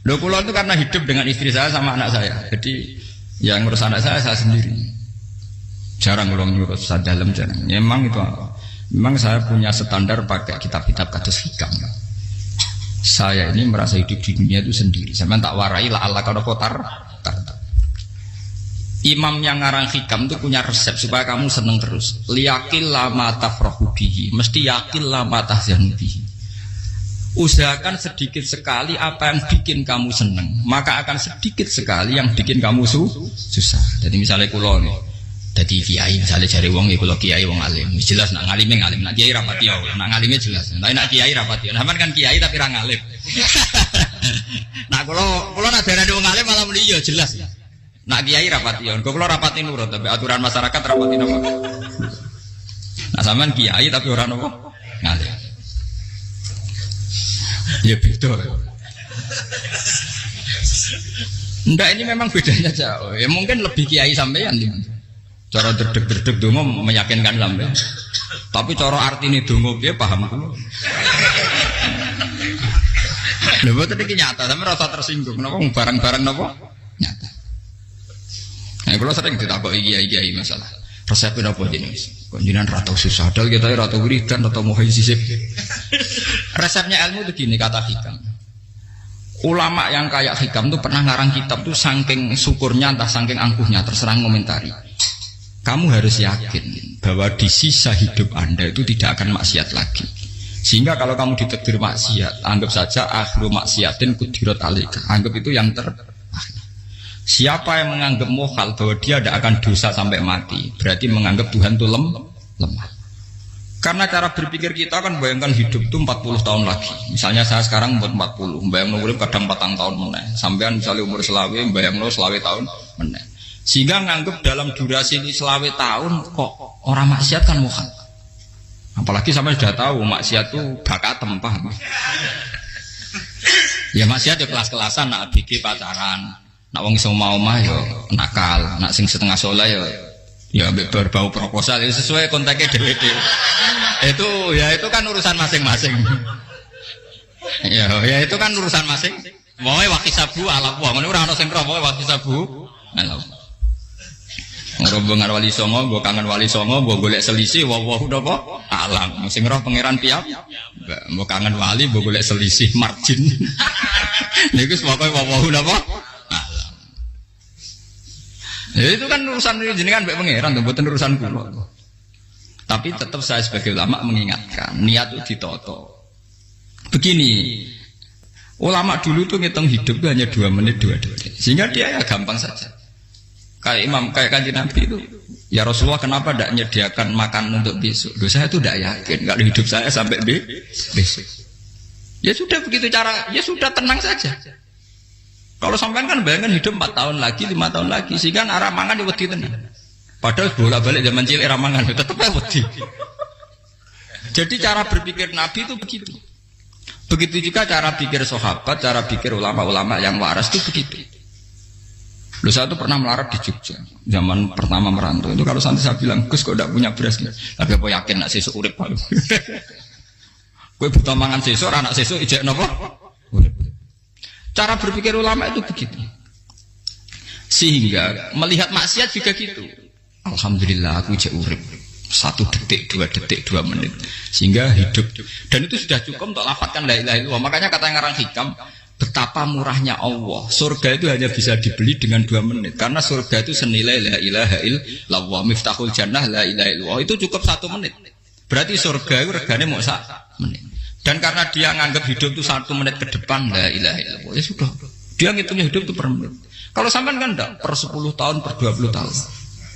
Loh kula itu karena hidup dengan istri saya sama anak saya. Jadi yang ngurus anak saya sendiri. Jarang kula ngurus dalam jarang. Memang itu memang saya punya standar pakai kitab-kitab kados hikam. Saya ini merasa hidup di dunia itu sendiri. Sampeyan tak warai la Allah kana kotar. Imam yang ngarang hikam itu punya resep supaya kamu seneng terus. Liyakil lama tafrahu bihi, mesti yakil lama tahzanu bihi. Usahakan sedikit sekali apa yang bikin kamu seneng, maka akan sedikit sekali yang bikin kamu susah. Jadi misalnya kulo nih, jadi kiai misalnya cari wong, ya kulo kiai wong alim, jelas nak ngalim, nak kiai rapati ya, nak ngalimnya jelas. Tapi nak kiai rapati, nah kan kiai tapi orang ngalim. Nah kulo nak darah wong alim malah muni ya jelas. Nak kiai rapati ya, kulo rapati nurut, tapi aturan masyarakat rapati apa? Nah sampean kiai tapi orang apa? Ngalim. Ya beda. Enggak, ini memang bedanya jauh. Ya mungkin lebih kiai sampean cara derdek-derdek dongo meyakinkan sampean. Tapi cara artine dongo piye paham kulo. Lha boten iki nyata, sampe rasa tersinggung napa barang-barang napa? Nyata. Nah, kulo sering ditakoki kiai-kiai masalah. Resepnya apa jenis? Konjinan ratau susah, dal kita ratau wiridan, ratau mohon sisip. Resepnya ilmu itu gini kata hikam. Ulama yang kayak hikam tuh pernah ngarang kitab tuh saking syukurnya entah saking angkuhnya terserah ngomentari. Kamu harus yakin bahwa di sisa hidup Anda itu tidak akan maksiat lagi. Sehingga kalau kamu ditakdir maksiat, anggap saja akhlu maksiatin kudirat alika. Anggap itu yang siapa yang menganggap mohal bahwa dia tidak akan dosa sampai mati, berarti menganggap Tuhan itu lemah. Karena cara berpikir kita kan bayangkan hidup itu 40 tahun lagi. Misalnya saya sekarang umur 40, bayang urip kadang 4 tahun meneh. Sampean misalnya umur selawe, bayang selawe tahun meneh. Sehingga nganggap dalam durasi selawe tahun kok orang maksiat kan mohal. Apalagi sampai sudah tahu maksiat itu bakatem, paham? Ya maksiat ya kelas-kelasan, nak bikin pacaran. Nak wong iso mau mah yo nakal, nak sing setengah soleh ya berbau proposal ya sesuai kontaknya dhewe-dhewe. Itu kan urusan masing-masing. Ya itu kan urusan masing. Wae wakisabu ala wa ngono ora ana sing roh wae wakisabu. Ala. Ngrobongan wali songo, mbok kangen wali songo, mbok golek selisih wa napa? Alam. Sing roh pangeran piyam. Mbok kangen wali, mbok golek selisih margin. Niku pokoke wa napa? Ya itu kan urusan jenengan mbek pangeran, mboten urusan kula. Tapi tetap saya sebagai ulama mengingatkan, niat itu ditoto. Begini, ulama dulu tuh ngitung hidup itu hanya 2 menit 2 detik. Sehingga dia ya gampang saja. Kayak imam, kayak kanjeng Nabi itu, ya Rasulullah kenapa tidak menyediakan makan untuk besok? Loh, saya itu tidak yakin kalau hidup saya sampai besok. Ya sudah begitu cara, ya sudah tenang saja. Kalau sampean kan bayangkan hidup 4 tahun lagi, 5 tahun lagi, sehingga arah mangan ya wedi tenan. Padahal bolak-balik zaman cilik arah mangan tetap ya wedi. Jadi cara berpikir Nabi itu begitu. Begitu juga cara pikir sahabat, cara pikir ulama-ulama yang waras itu begitu. Loh, saya itu pernah melarat di Jogja zaman pertama merantau. Itu kalau santai saya bilang, Gus kok tidak punya beras nih? Tapi apa yakin nak sesuk urip palu? Kowe butuh mangan sesuk, anak sesuk ijek napa? Cara berpikir ulama itu begitu. Sehingga melihat maksiat juga gitu. Alhamdulillah aku ijek urip 1 detik, 2 detik, 2 menit. Sehingga hidup. Dan itu sudah cukup untuk lafadzkan la ilaha illallah. Makanya kata yang ngarang hikam, betapa murahnya Allah. Surga itu hanya bisa dibeli dengan 2 menit. Karena surga itu senilai la ilaha illallah. Miftahul jannah la ilaha illallah. Itu cukup 1 menit. Berarti surga itu regane mau 1 menit. Dan karena dia nganggap hidup itu 1 menit ke depan la ilaha illallah. Ya sudah. Dia ngitungnya hidup itu per menit. Kalau sampean kan enggak, per 10 tahun, per 20 tahun.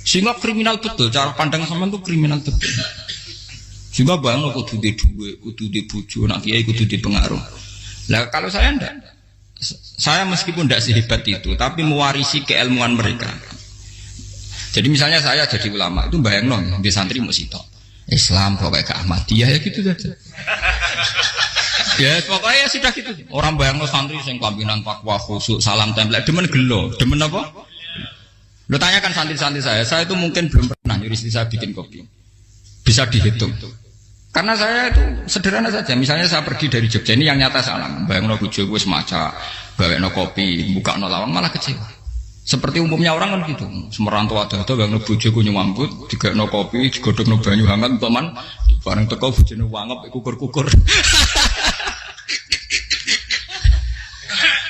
Sehingga kriminal betul. Cara pandang sampean itu kriminal betul. Sehingga bayang kudu di duwe, kudu di bojo, nak kiai kudu di pengaruh. Lah kalau saya enggak. Saya meskipun tidak sehebat itu, tapi mewarisi keilmuan mereka. Jadi misalnya saya jadi ulama, itu bayang non, di santri musito. Islam pokoknya ke Ahmadiyah ya gitu saja. Ya pokoknya ya sudah gitu. Orang bayang no santri sing pampinan takwa khusyuk salam tempel demen gelo, demen apa? Lo tanyakan santri-santri saya itu mungkin belum pernah nyuri istri saya bikin kopi. Bisa dihitung. Karena saya itu sederhana saja. Misalnya saya pergi dari Jogja, ini yang nyata salah. Bayang no bojo gue semaca gawekno kopi, bukakno lawang malah kecewa. Seperti umumnya orang kan gitu. Semerantau ada gak bojoku nyuambut, digawekno kopi, digodhogno banyu hangat teman, bareng teko bojone wangep kukur-kukur.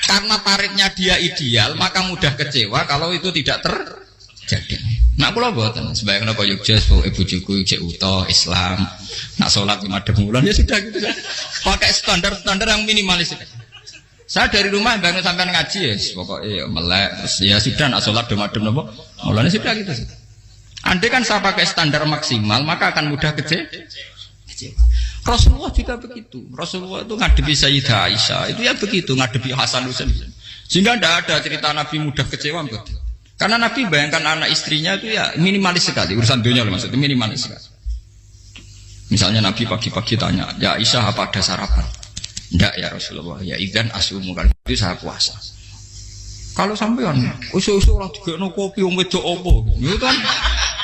Karena tarifnya dia ideal, maka mudah kecewa kalau itu tidak terjadi. Nak kula mboten, sebayangno kaya Jogja, bojoku cek utuh Islam, nak salat 5 bulan ya sudah gitu. Pakai standar-standar yang minimalis. Saya dari rumah bangun sampai ngaji ya, pokoknya melek, ya sudah nak sholat demadem nopo, mulanya sudah gitu. Andai kan saya pakai standar maksimal, maka akan mudah kecewa. Rasulullah juga begitu. Rasulullah itu ngadepi Sayyidah Aisyah, itu ya begitu, ngadepi Hasan Husain. Sehingga tidak ada cerita Nabi mudah kecewa, betul. Karena Nabi bayangkan anak istrinya itu ya minimalis sekali, urusan dunia maksudnya minimalis sekali. Misalnya Nabi pagi-pagi tanya, ya Aisyah apa ada sarapan? Enggak ya Rasulullah, ya idzan asumu kan itu saya puasa. Kalau sampean usul-usul ora digekno kopi wong wedok opo? Itu kan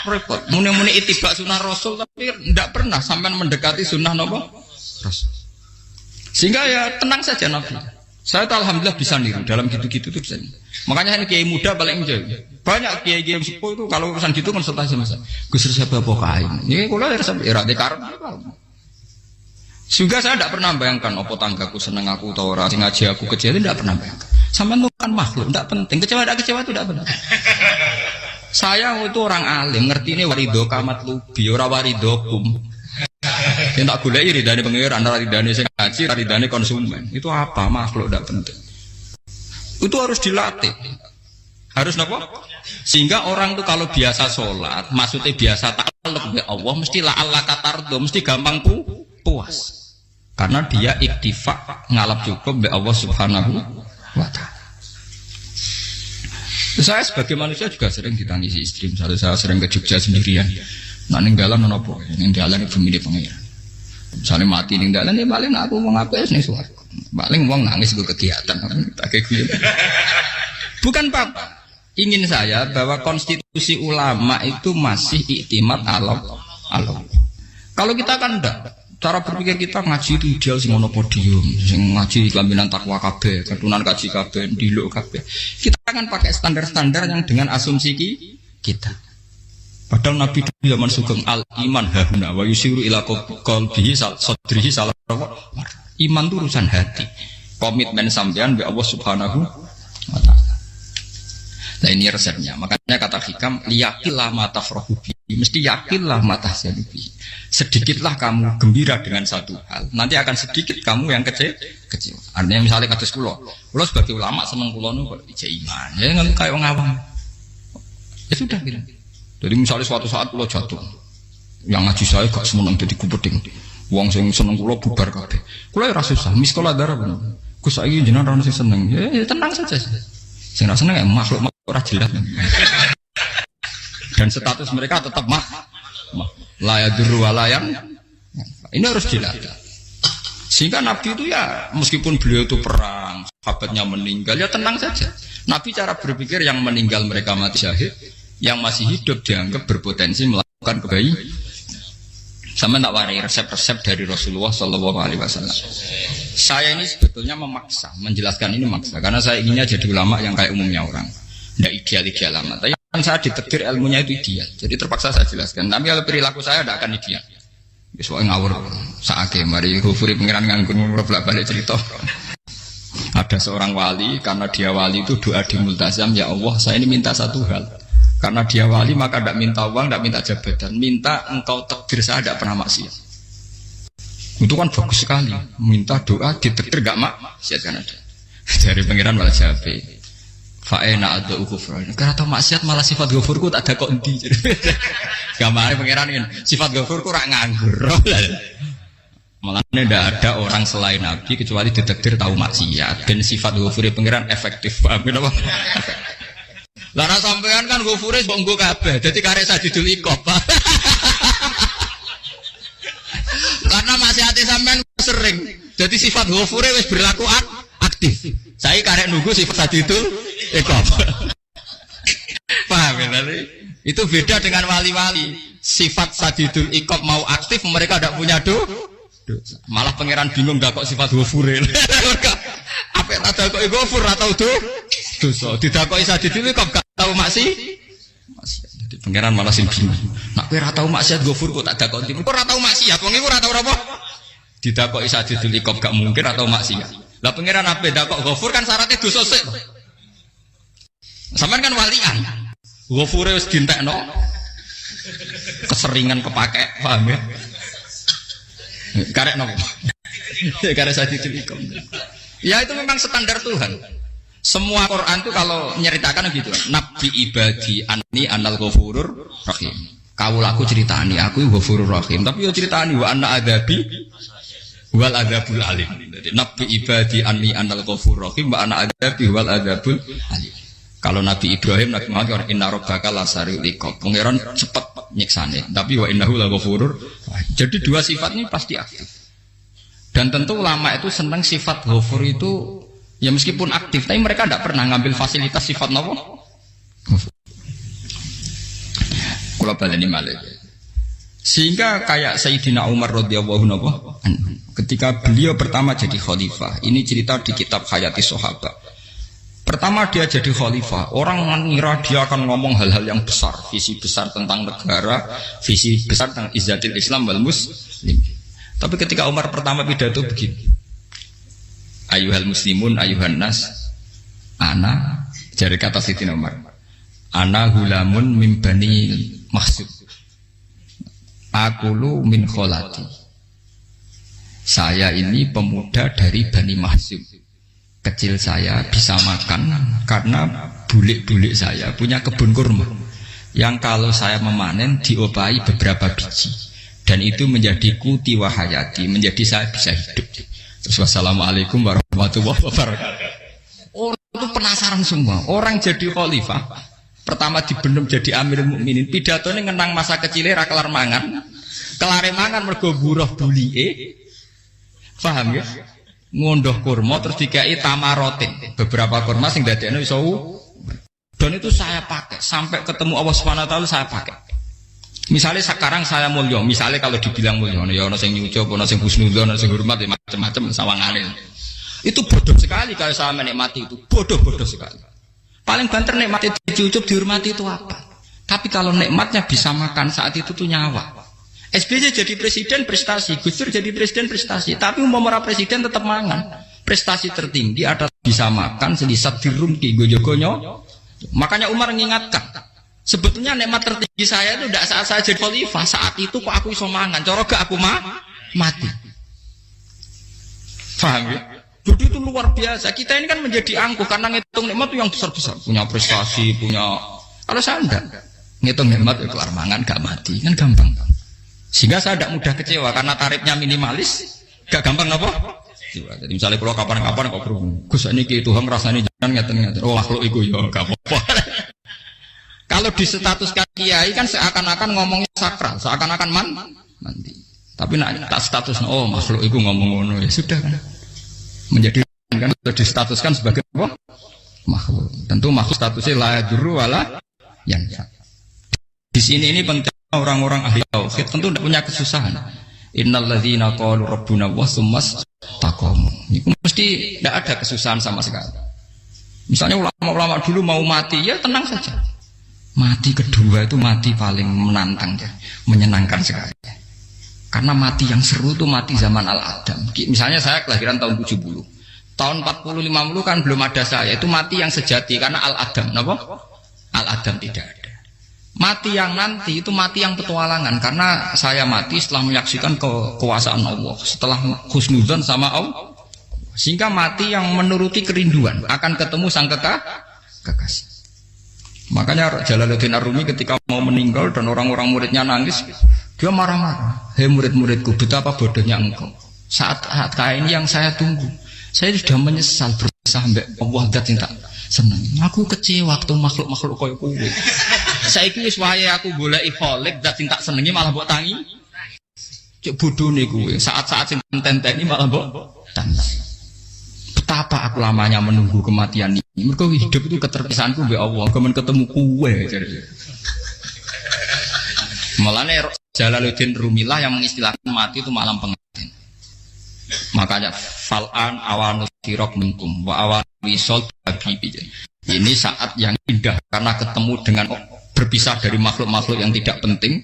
repot. Muni-muni itibak sunah Rasul tapi enggak pernah sampean mendekati sunnah napa? Rasul. Sehingga ya tenang saja Nabi. Saya tuh alhamdulillah bisa niru dalam gitu-gitu tuh bisa. Makanya ini kiai muda paling jauh. Banyak kiai-kiai yang sepuh itu kalau urusan gitu konsultasi sama saya. Gus siapa apa kain? Ini kula ya era dekarep. Juga saya tidak pernah bayangkan apa tanggaku seneng aku atau orang ngaji aku kecewa itu tidak pernah bayangkan. Sama itu kan makhluk, tidak penting. Kecewa tidak kecewa itu tidak benar. Saya itu orang alim, ngerti ini warido kamat lubi, ora warido kum. Yang tak gulai ridane pengiran, ridane sing ngaji, ridane konsumen. Itu apa makhluk tidak penting. Itu harus dilatih. Harus apa? Sehingga orang itu kalau biasa sholat, maksudnya biasa ta'alluq bi Allah, mesti la'alla katardo, mesti gampang puas. Karena dia iktifak ngalap cukup be Allah Subhanahu wa ta'ala. Saya sebagai manusia juga sering ditangisi istri. Misalnya saya sering ke Jogja sendirian. Nah ninggalan apa? Ninggalan ibu milih pengiran. Misalnya mati ninggalan ya paling aku mau ngapes nih suara. Paling uang nangis gue kegiatan. Bukan apa. Ingin saya bahwa konstitusi ulama itu masih iktimat Allah. Kalau kita kan enggak. Cara berpikir kita ngaji itu ideal sing ono podium, sing ngaji kelaminan takwa kabeh, ketunan kaji kabeh, diluk kabeh. Kita akan pakai standar-standar yang dengan asumsi kita. Padahal Nabi di zaman sugeng al iman hahuna wa yusiru ila qalbihi sadrihi salah. Iman itu urusan hati. Komitmen sampean be Allah Subhanahu wa taala. Nah ini resepnya. Makanya kata hikam liyakillah mata frohubi, mesti yakinlah mata sedubi. Sedikitlah kamu gembira dengan satu hal, nanti akan sedikit kamu yang kecil. Artinya misalnya kados kula sebagai ulama seneng kula nu kok ijek iman. Ya nggak kayak wong awam. Ya sudah gitu. Jadi misalnya suatu saat kula jatuh, yang ngaji saya gak semeneng jadi kupeding. Wong sing seneng kula bubar kabeh. Kula ora susah, miskola darah bener. Gus saiki jenengan ora sing seneng. Ya tenang saja. Sing ora seneng makhluk ora jelas. Dan status mereka tetap la yadurru wa la yang. Ini harus dilatih. Sehingga Nabi itu ya meskipun beliau itu perang, sahabatnya meninggal ya tenang saja. Nabi cara berpikir yang meninggal mereka mati syahid, yang masih hidup dianggap berpotensi melakukan kebaikan. Sama tak warai resep-resep dari Rasulullah Shallallahu Alaihi Wasallam. Saya ini sebetulnya memaksa, menjelaskan ini maksa, karena saya inginnya jadi ulama yang kayak umumnya orang, tidak ideal amat. Tapi kan saya ditekdir ilmunya itu ideal, jadi terpaksa saya jelaskan. Tapi kalau perilaku saya tidak akan ideal. Soalnya ngawur, saake mari hufuri pengiran nganggur bolak balik cerita. Ada seorang wali, karena dia wali itu doa di multazam, ya Allah saya ini minta satu hal. Karena dia wali maka tidak minta uang, tidak minta jabatan, minta engkau takdir saya tidak pernah maksiat. Itu kan bagus sekali, minta doa ditakdir gak maksiat kan ada. Dari pengiran malah jabe. Fa'ena ada ukufran. Karena tahu maksiat malah sifat ghafurku tak ada kok endi. Gamane pengiran kan sifat ghafurku rak nganggur. Malah tidak ada orang selain Nabi kecuali ditakdir tahu maksiat. Dan sifat ghafuri pengiran efektif. Paham apa? Lara sampean kan ghafure kok nggo kabeh. Dadi karek sajidul iqab. Karena maksiate sampean sering. Jadi sifat ghafure wis berlaku aktif. Saya karek nunggu sifat sajidul iqab. Paham ya? Itu beda dengan wali-wali. Sifat sajidul iqab mau aktif mereka tidak punya dosa. Malah pangeran bingung gak kok sifat ghafure. Apa Apa tak dakoki Ghafur atau dosa. Didakoki Sadid itu kok gak tahu maksiat. Jadi pangeran malah sing bingung. Nak kowe ora tau maksiat Ghafur kok tak dakoki. Kok ora tau maksiat wong iku ora tau apa? Didakoki Sadid itu kok gak mungkin atau maksiat. Lah pangeran ape dakok Ghafur kan syaratnya dosa sik. Sampeyan kan walian. Ghafure wis dientekno. Keseringan kepake, paham ya? Karek nopo. Karek Sadid itu. Ya itu memang standar Tuhan. Semua Quran itu kalau nyeritakan gitu. Nabi ibadi anni anal ghafurur rahim. Kaulaku ceritani aku ghafurur rahim, tapi yo ceritani wa anna adabi wal adabul alim. Jadi Nabi ibadi anni anal ghafurur rahim wa anna adabi wal adabul alim. Kalau Nabi Ibrahim Nabi Muhammad inna rabbaka lasariul iqab. Pangeran cepat nyiksane, tapi wa innahu laghafurur. Jadi dua sifat ini pasti aktif. Dan tentu ulama itu senang sifat ghafur itu ya meskipun aktif, tapi mereka tidak pernah ngambil fasilitas sifat nopo. Kula baleni malih. Sehingga kayak Sayyidina Umar radhiyallahu anhu ketika beliau pertama jadi khalifah, ini cerita di kitab Hayati Sahabat. Pertama dia jadi khalifah, orang mengira dia akan ngomong hal-hal yang besar, visi besar tentang negara, visi besar tentang izzatil Islam wal muslim. Tapi ketika Umar pertama pidato begini, ayuhal muslimun ayuhan nas, ana, jari kata Sayyidina Umar, ana hulamun min bani maksud, akulu min kholati. Saya ini pemuda dari Bani Mahsub. Kecil saya bisa makan karena bulik-bulik saya punya kebun kurma yang kalau saya memanen diopahi beberapa biji. Dan itu menjadi kuti wahayati, menjadi saya bisa hidup. Terus wassalamualaikum warahmatullahi wabarakatuh. Orang itu penasaran semua. Orang jadi khalifah, pertama dibenem jadi Amirul Mukminin, pidatonya ngenang masa kecilnya ra kelar mangan. Kelare mangan mergo buruh bulike. Paham ya? Ngondoh kurma terus dikai tamarotin. Beberapa kurma sing dadekno iso. Dan itu saya pakai sampai ketemu Allah Subhanahu wa taala saya pakai. Misalnya sekarang saya mulia, misalnya kalau dibilang mulia, ya ono sing nyucup, ono sing husnudzon, ono sing hormat, macam-macam sawangane. Itu bodoh sekali kalau saya menikmati itu, bodoh sekali. Paling banter nikmati dicucup, dihormati itu apa? Tapi kalau nikmatnya bisa makan saat itu tuh nyawa. SBY jadi presiden prestasi, Gus Dur jadi presiden prestasi, tapi umpama presiden tetap mangan. Prestasi tertinggi adalah bisa makan selisat dirumki gojo-gonyo. Makanya Umar mengingatkan. Sebetulnya nikmat tertinggi saya itu tidak saat saya jadi khalifah, saat itu kok aku iso mangan, cara gak aku mati. Paham ya? Jadi itu luar biasa. Kita ini kan menjadi angkuh karena ngitung nikmat itu yang besar-besar, punya prestasi, punya. Kalau saya enggak ngitung nikmat itu kelar mangan gak mati, kan gampang. Sehingga saya tidak mudah kecewa karena tarifnya minimalis, gak gampang apa? Jadi misalnya kalau kapan-kapan kok berhubung, Gus ini Tuhan rasanya jangan ngeten-ngeten. Oh makhluk itu ya gak apa-apa. Kalau di status kiai kan seakan-akan ngomongnya sakral, seakan-akan mandi. Tapi nak tak status, oh makhluk itu ngomong-ngomong ya sudah kan. Menjadi kan distatuskan sebagai apa? Makhluk. Tentu makhluk statusnya la yadurru wala yanfa. Di sini ini penting orang-orang ahli tauhid tentu tidak punya kesusahan. Innal ladzina qalu rabbuna wa tsummas taqamu. Itu mesti tidak ada kesusahan sama sekali. Misalnya ulama-ulama dulu mau mati ya tenang saja. Mati kedua itu mati paling menantang ya, menyenangkan sekali. Karena mati yang seru itu mati zaman Al-Adam. Misalnya saya kelahiran tahun 70. Tahun 40-50 kan belum ada saya. Itu mati yang sejati karena Al-Adam. Kenapa? Al-Adam tidak ada. Mati yang nanti itu mati yang petualangan. Karena saya mati setelah menyaksikan kekuasaan Allah. Setelah husnudzon sama Allah. Sehingga mati yang menuruti kerinduan. Akan ketemu sang kekasih. Makanya Jalaluddin Ar-Rumi ketika mau meninggal dan orang-orang muridnya nangis, dia marah-marah. Hei murid-muridku, betapa bodohnya engkau. Saat kayak ini yang saya tunggu. Saya sudah menyesal berusaha sampai Allah dat tak senang. Aku kecewa waktu makhluk-makhluk koyo kuwi. Saiki wis wayahe aku goleki kholik dat tak senengi malah mbok tangi. Cek bodone kuwi. Saat-saat sing tenteni malah mbok tantang. Betapa aku lamanya menunggu kematian ini. Mergo hidup itu keterpisahanku mbek Allah, kemen ketemu kowe. Mulane Jalaluddin Rumilah yang mengistilahkan mati itu malam pengantin. Makanya fal'an awanu sirok minkum wa awan wisol habibi. Ini saat yang indah karena ketemu dengan berpisah dari makhluk-makhluk yang tidak penting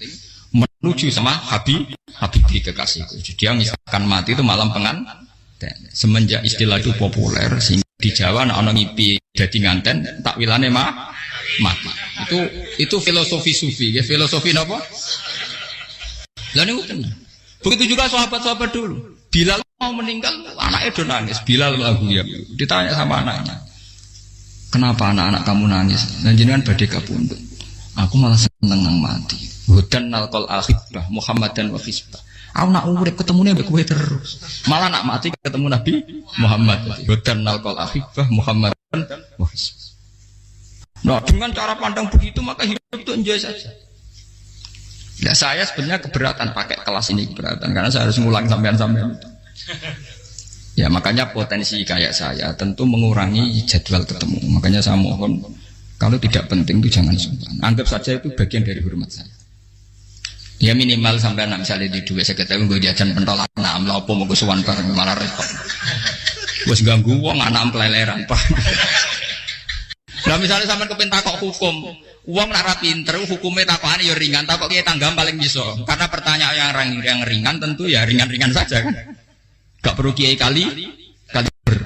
menuju sama Habibi kekasihku. Dia misalkan mati itu malam pengantin. Semenjak istilah itu populer sehingga di Jawa ana ngipi dadi nganten takwilane mati. Itu filosofi sufi, ya filosofi napa? Lah niku tenan. Begitu juga sahabat-sahabat dulu. Bilal mau meninggal, anaknya do nangis. Bilal lagu ya. Ditanya sama anaknya, kenapa anak-anak kamu nangis? Dan jenengan badhe kapundhut. Aku malah seneng nang mati. Hudan nalqal akhibah Muhammadan wa hisbah. Aku nak urip ketemune mbek kowe terus. Malah nak mati ketemu Nabi Muhammad. Hudan nalqal akhibah Muhammadan wa hisbah. Nah, dengan cara pandang begitu maka hidup itu enjoy saja. Ya saya sebenarnya keberatan pakai kelas ini, keberatan karena saya harus ngulang sampean-sampean. Ya makanya potensi kayak saya tentu mengurangi jadwal ketemu. Makanya saya mohon kalau tidak penting itu jangan sungkan. Anggap saja itu bagian dari hormat saya. Ya minimal sampai anak misalnya di dua sekretari gue diajan pentolan enam lah apa mau kesuwan bareng malah repot. Bos ganggu wong anak keleleran pak. Nah misalnya sampai kepentakok hukum, uang nara pinter, hukumnya takokan ya ringan, takok kiai tanggam paling bisa. Karena pertanyaan yang ringan tentu ya ringan-ringan saja kan. Gak perlu kiai kali ber.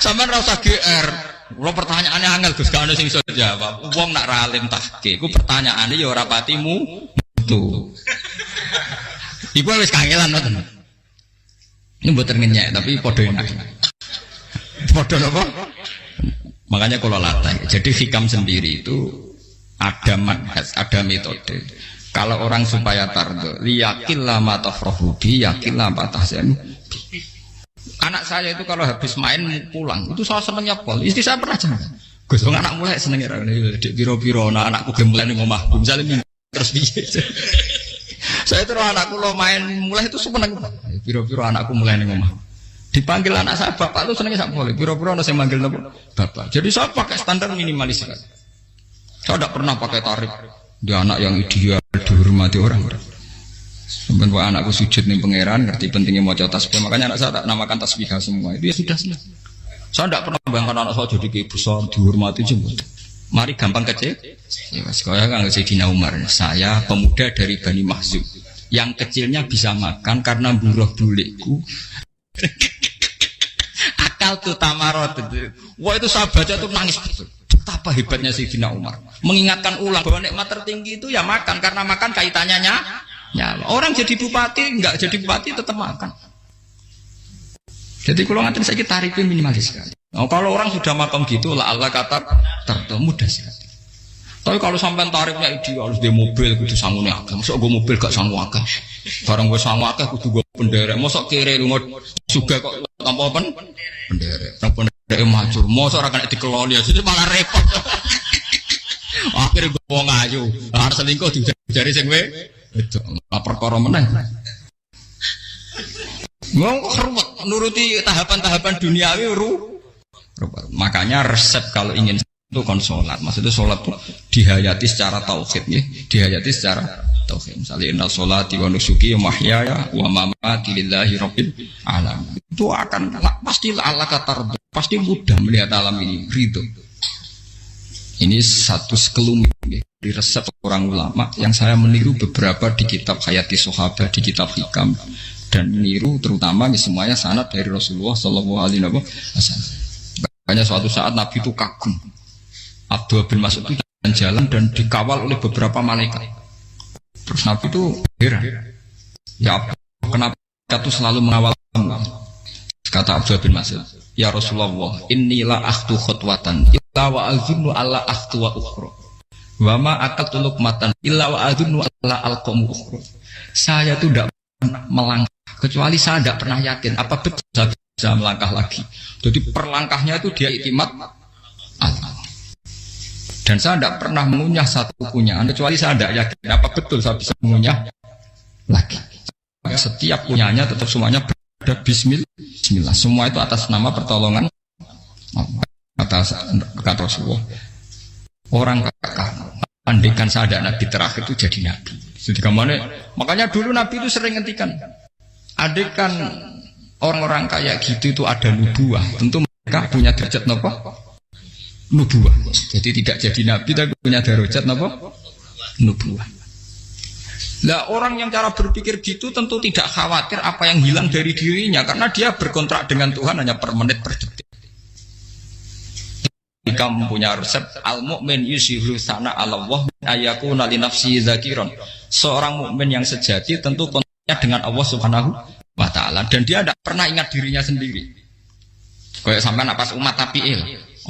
Sampai rasa GR, kalau pertanyaannya angel Gus gak ada sing iso jawab. Uang nak ralim tahke, ku pertanyaannya ya ora patimu tuh. Ibu wis kangelan ngoten. Ini buat ngenyek tapi podo enak. Podo apa? Makanya kalau latih. Jadi hikam sendiri itu ada manhaj, ada metode. Kalau orang supaya tardo, liyakil lama tafrohubi, yakil lama tahsenu. Anak saya itu kalau habis main pulang, itu saya senengnya pol. Istri saya pernah jangan. Gus, anak mulai senengnya. Dek biro-biro, anakku gemulai nih ngomah. Misalnya terus biye. Saya terus anakku lo main mulai itu seneng. Biro-biro anakku mulai nih ngomah. Dipanggil anak saya bapak itu senengnya sak boleh. Biro-biro ada yang manggil bapak. Jadi saya pakai standar minimalis. Saya tidak pernah pakai tarif. Dia anak yang ideal dihormati orang. Sampai anakku sujud nih pangeran, ngerti pentingnya mau tasbih. Makanya anak saya tak namakan tasbih semua. Itu ya sudah selesai. Saya tidak pernah bayangkan anak saya jadi kayak besar dihormati jemput. Mari gampang kecil. Ya sekolah kan Sayyidina Umar. Saya pemuda dari Bani Mahzub. Yang kecilnya bisa makan karena buruh bulikku. Akal tuh tamarot. Wah itu saya baca tuh nangis betul. Betapa hebatnya Sayyidina Umar. Mengingatkan ulang bahwa nikmat tertinggi itu ya makan karena makan kaitannya nyala. Orang jadi bupati enggak jadi bupati tetap makan. Jadi kalau ngantin saya tarifnya minimalis sekali. Nah, kalau orang sudah makan gitu lah Allah kata tertemu mudah sekali. Tapi kalau sampai tarifnya ideal harus dia mobil kudu sangune akeh. Mosok gue mobil gak sangu akeh. Barang gue sangu akeh kudu gue penderek. Mosok kere lunga juga kok tanpa penderek. Nang penderek maju. Mosok ora kena dikeloli jadi malah repot. Akhirnya gue wong ayu. Harus selingkuh dijari sing we. Itu perkara meneh. Wong ruwet nuruti tahapan-tahapan duniawi makanya resep kalau ingin itu kon sholat, maksudnya sholat itu dihayati secara tauhid ya, dihayati secara tauhid. Misalnya inna sholati wa nusuki wa mahyaya wa mamati lillahi rabbil alamin. Itu akan pasti Allah kata pasti mudah melihat alam ini ridho. Ini satu sekelumit ya, di resep orang ulama yang saya meniru beberapa di kitab Hayati Sahabat, di kitab Hikam dan meniru terutama semuanya sanad dari Rasulullah Shallallahu Alaihi Wasallam. Makanya suatu saat Nabi itu kagum. Abdullah bin Mas'ud itu jalan dan dikawal oleh beberapa malaikat. Terus Nabi itu heran. Ya kenapa itu selalu mengawal kamu? Kata Abdullah bin Mas'ud, ya Rasulullah, inilah akhtu khutwatan illa wa azunnu alla akhtu wa ukhra. Wa ma aqaltu luqmatan illa wa azunnu alla alqamu ukhra. Saya itu tidak melangkah kecuali saya tidak pernah yakin apa betul saya bisa melangkah lagi. Jadi perlangkahnya itu dia iktimat Allah. Dan saya tidak pernah mengunyah satu punyaan kecuali saya tidak yakin apa betul saya bisa mengunyah lagi. Setiap punyanya tetap semuanya berada bismillah. Semua itu atas nama pertolongan atas kata Rasulullah. Orang kakak andikan saya ada nabi terakhir itu jadi nabi. Jadi kemana? Makanya dulu Nabi itu sering ngendikan, adekan orang-orang kayak gitu itu ada nubuah, tentu mereka punya derajat nopo nubuah. Jadi tidak jadi Nabi tapi punya derajat nopo nubuah. Lah orang yang cara berpikir gitu tentu tidak khawatir apa yang hilang dari dirinya, karena dia berkontrak dengan Tuhan hanya per menit per detik. Jika mempunyai resep al-mu'min yusiru sana Allah ayakuna li nafsi zakiron. Seorang mukmin yang sejati tentu kontaknya dengan Allah Subhanahu wa taala, dan dia tidak pernah ingat dirinya sendiri. Kayak sampai napas umat tapi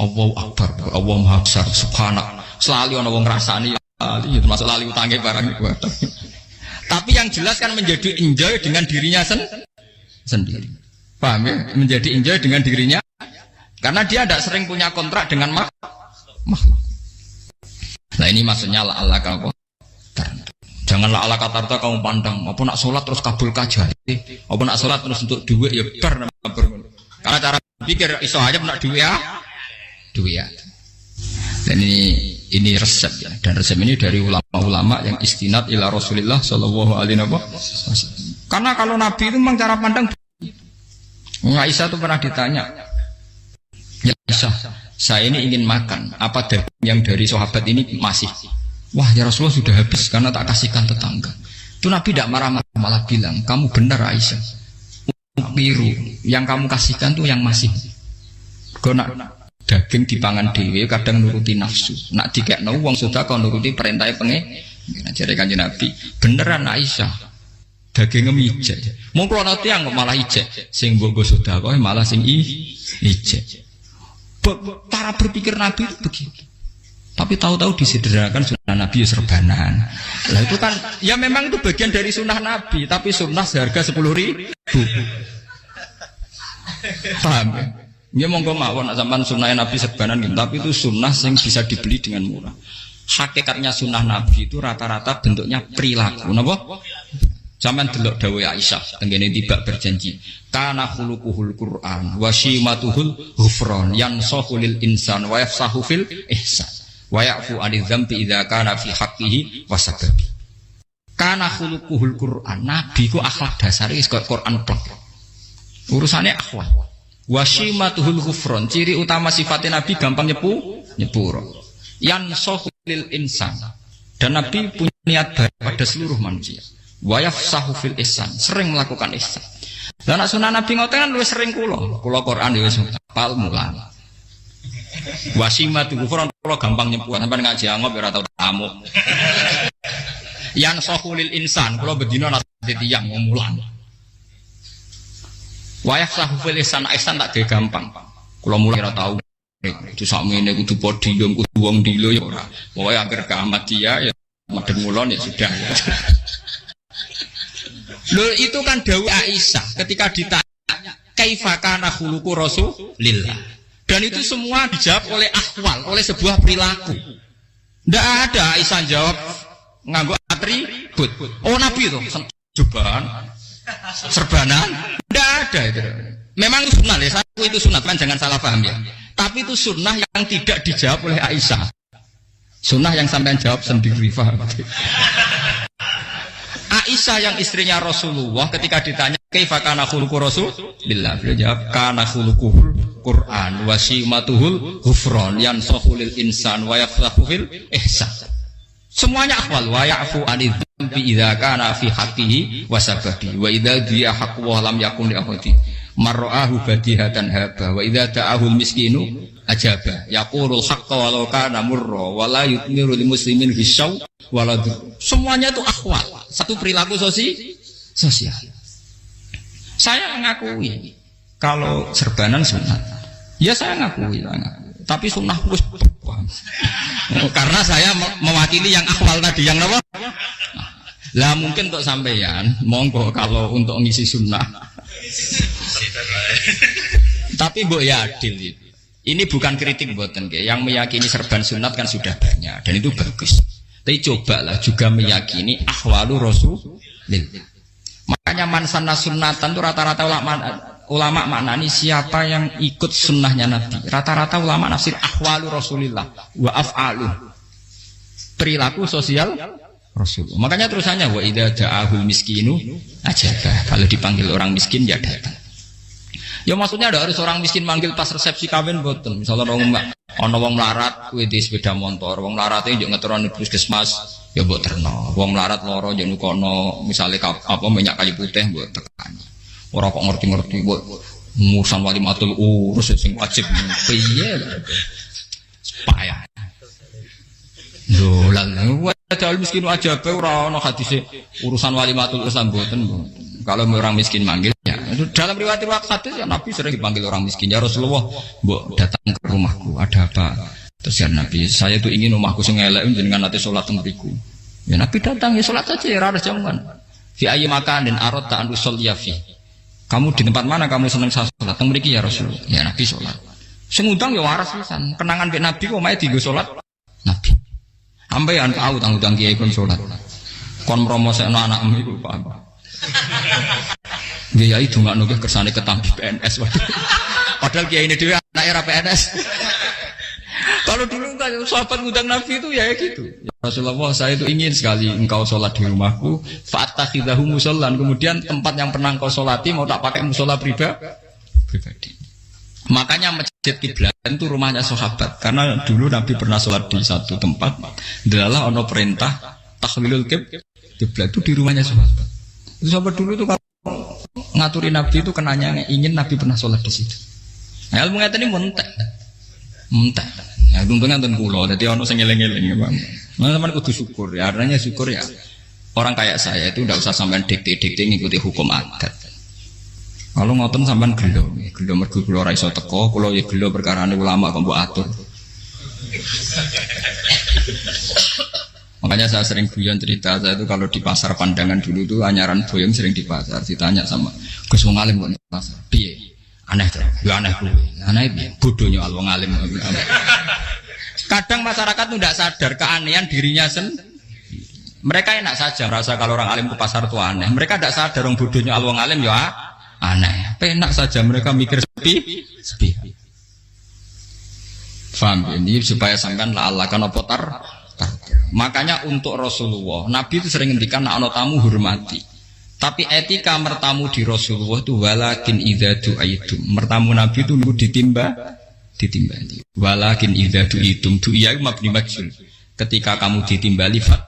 Allahu Akbar, Allah Maha Besar, subhanak. Selalu ana wong ngrasani termasuk lali utange barang itu. Tapi yang jelas kan menjadi enjoy dengan dirinya sendiri. Paham ya? Menjadi enjoy dengan dirinya. Karena dia tidak sering punya kontrak dengan makhluk. Nah ini maksudnya ala kamu. Janganlah ala kata kamu pandang. Apa nak sholat terus kabul kajati. Apa nak sholat terus untuk duit ya ber. Karena cara pikir iso aja nak duit ya. Duit ya. Dan ini resep ya. Dan resep ini dari ulama-ulama yang istinad ila Rasulullah Shallallahu Alaihi Wasallam. Karena kalau Nabi itu memang cara pandang. Aisyah itu pernah ditanya. Ya Aisyah, saya ini ingin makan. Apa daging yang dari sahabat ini masih? Wah ya Rasulullah sudah habis karena tak kasihkan tetangga. Itu Nabi tidak marah-marah, malah bilang, kamu benar Aisyah. Biru yang kamu kasihkan tuh yang masih. Kau nak daging dipangan dewe kadang nuruti nafsu. Nak dikekno wong sudah kau nuruti perintahnya jadi kanjeng Nabi. Beneran Aisyah. Daging ngijek. Mau kalau nanti yang malah ijek. Sing bogo sudah kau malah sing ijek. Cara berpikir Nabi itu begitu. Tapi tahu-tahu disederhanakan sunnah Nabi serbanan. Lah itu kan ya memang itu bagian dari sunnah Nabi, tapi sunnah seharga 10.000. Paham ya? Ya monggo mawon sampean sunnah Nabi serbanan gitu, tapi itu sunnah yang bisa dibeli dengan murah. Hakikatnya sunnah Nabi itu rata-rata bentuknya perilaku, napa? Sampeyan delok dawuh Aisyah tengene tiba berjanji kana khuluquhul Qur'an wa shimatuhul ghufran yansahu lil insan wa yafsahu fil ihsan wa ya'fu 'anil dzambi idza kana fi haqqihi wa sababi. Kana khuluquhul Qur'an, nabi ku akhlak dasare wis kaya Quran plek. Urusane akhlak. Wa shimatuhul ghufran, ciri utama sifatnya nabi gampang nyepuro. Yansahu lil insan, dan nabi punya niat baik pada seluruh manusia. Wayaf sahufil ihsan, sering melakukan ihsan. Dan sunnah Nabi ngoten kan luwih sering kula Quran ya wis hafal mulan. Wasimatu kufur kula gampang nyebut sampean ngaji angop ora tau tamu. Yang sahulil insan kula bedina nate tiyang mulan. Wayaf sahufil ihsan tak ge gampang. Kula mulan ora tau. Itu sakmene kudu podium kudu wong dilo ya ora. Pokoke akhir kiamat dia ya madhep mulon ya sudah. Loh itu kan dawuh Aisyah ketika ditanya kaifa kana khuluqu Rasulillah. Dan itu semua dijawab oleh ahwal, oleh sebuah perilaku. Tidak ada Aisyah jawab nganggo atribut. Oh Nabi itu serbanan. Tidak ada itu. Memang itu sunnah ya, satu itu sunnah kan jangan salah paham ya. Tapi itu sunnah yang tidak dijawab oleh Aisyah. Sunnah yang sampean jawab sendiri paham. Aisyah yang istrinya Rasulullah ketika ditanya kaifa kana khuluqu Rasulillah, beliau jawab kana khuluquhul Qur'an wa simatuhul ghufran yansahu lil insan wa yafsahu fil ihsan. Semuanya akhwal wa ya'fu 'anil dzambi idza kana fi haqqihi wa sababi wa idza dia haqqu wa lam yakun li ahadi marra'ahu badihatan haba wa idza ta'ahul miskinu ajaba yaqulul haqqa walau kana murra wa la yutmiru lil muslimin hisau waladur. Semuanya itu akhwal, satu perilaku sosial. Saya mengakui kalau serbanan sunat, ya saya ngakui. Tapi sunnah wis karena saya mewakili yang akhwal tadi, yang apa? Lah mungkin untuk sampeyan, monggo kalau untuk ngisi sunnah. Tapi mbok ya adil. Ini bukan kritik mboten nggih. Yang meyakini serban sunat kan sudah banyak dan itu bagus. Tapi cobalah juga meyakini ahwalu Rasulillah. Makanya mansana sunnatan itu rata-rata ulama maknani siapa yang ikut sunnahnya Nabi. Rata-rata ulama nafsir ahwalu Rasulillah wa af'alu. Perilaku sosial Rasulullah. Makanya terusannya wa idza ja'ahul miskinu ajabah. Kalau dipanggil orang miskin ya datang. Ya maksudnya ada harus orang miskin manggil pas resepsi kawin boten. Misalnya ana wong melarat kuwi di sepeda motor, wong melarate yo ngeteroni puskesmas ya mbok terno. Wong melarat lara yo nukono misale apa minyak kayu putih mbok tekani. Ora kok ngerti-ngerti mbok musan wali matul urus sing wajib piye. Payah. Dolan padahal miskin aja pe ora ana hadise urusan wali matul urusan mboten. Kalau orang miskin manggil ya dalam riwayat hadis ya Nabi sering dipanggil orang miskin ya Rasulullah mbok datang ke rumahku ada apa terus ya Nabi saya tuh ingin rumahku sing elek jenengan nanti sholat teng mriku ya Nabi datang ya sholat saja ya ora jaman fi ayyi makanin aradta an usolliya fi kamu di tempat mana kamu seneng sholat teng mriki ya Rasulullah ya Nabi sholat sing ngundang ya waras pisan kenangan mek Nabi kok mae dienggo sholat Nabi ampean tahu tanggung kiai kon sholat kon promosekno anakmu iku paham Kiai itu nggak nugih kersane ketampi PNS waduh. Padahal kiai ini dia anak era PNS. Kalau dulu kan sahabat ngundang Nabi itu ya gitu. Ya Rasulullah saya itu ingin sekali engkau sholat di rumahku. Fa'takhidahu musollan. Kemudian tempat yang pernah engkau sholati mau tak pakai musola pribadi. Makanya masjid kiblat itu rumahnya sahabat. Karena dulu Nabi pernah sholat di satu tempat. Adalah ono perintah tahlilul kiblat itu di rumahnya sahabat. Itu sahabat dulu itu kalau ngaturin Nabi itu kenanya ingin Nabi pernah sholat di situ. Nah, ilmu ngeten ini mentek. Ya untungnya nonton kulo. Jadi ono sing eling-eling ya Bang. Nah, teman kudu syukur ya. Artinya syukur ya. Orang kayak saya itu tidak usah sampean dikte-dikte ngikuti hukum adat. Kalau ngoten sampean gelo mergo kula ora iso teko, kula ya gelo perkarane ulama kok mbok atur. Makanya saya sering guyon cerita saya itu kalau di pasar Pandangan dulu tuh anyaran boyong sering di pasar ditanya sama Gus wong alim kok di pasar piye aneh tuh ya aneh kuwi aneh piye bodohnya wong alim kadang masyarakat tuh tidak sadar keanehan dirinya sendiri mereka enak saja merasa kalau orang alim ke pasar itu aneh mereka tidak sadar orang bodohnya wong alim ya aneh enak saja mereka mikir sepi paham ini supaya sampean la Allah kan apa makanya untuk Rasulullah Nabi itu sering ngendikan nek ana tamu hormati tapi etika mertamu di Rasulullah itu walakin idza du'aitum mertamu Nabi itu nunggu ditimbali walakin idza du'itum du'iya mabni majhul ketika kamu ditimbali fat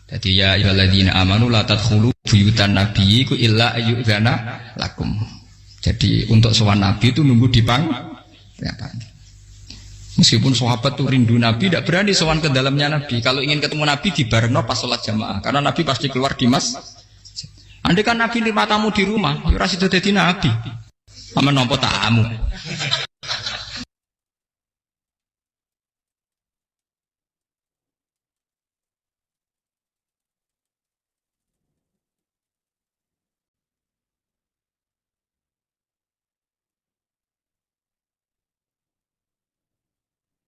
jadi ya ayyuhalladzina amanu la tadkhulu buyutan nabiyyi illa ayyudzana lakum jadi untuk sowan Nabi itu nunggu dipang ya, meskipun sahabat tuh rindu Nabi, tidak berani sowan ke dalamnya Nabi. Kalau ingin ketemu Nabi di barno pas sholat jamaah, karena Nabi pasti keluar di mas. Andai kan Nabi lima tamu di rumah, ya rasido dadi Nabi. Aman nompo tamu.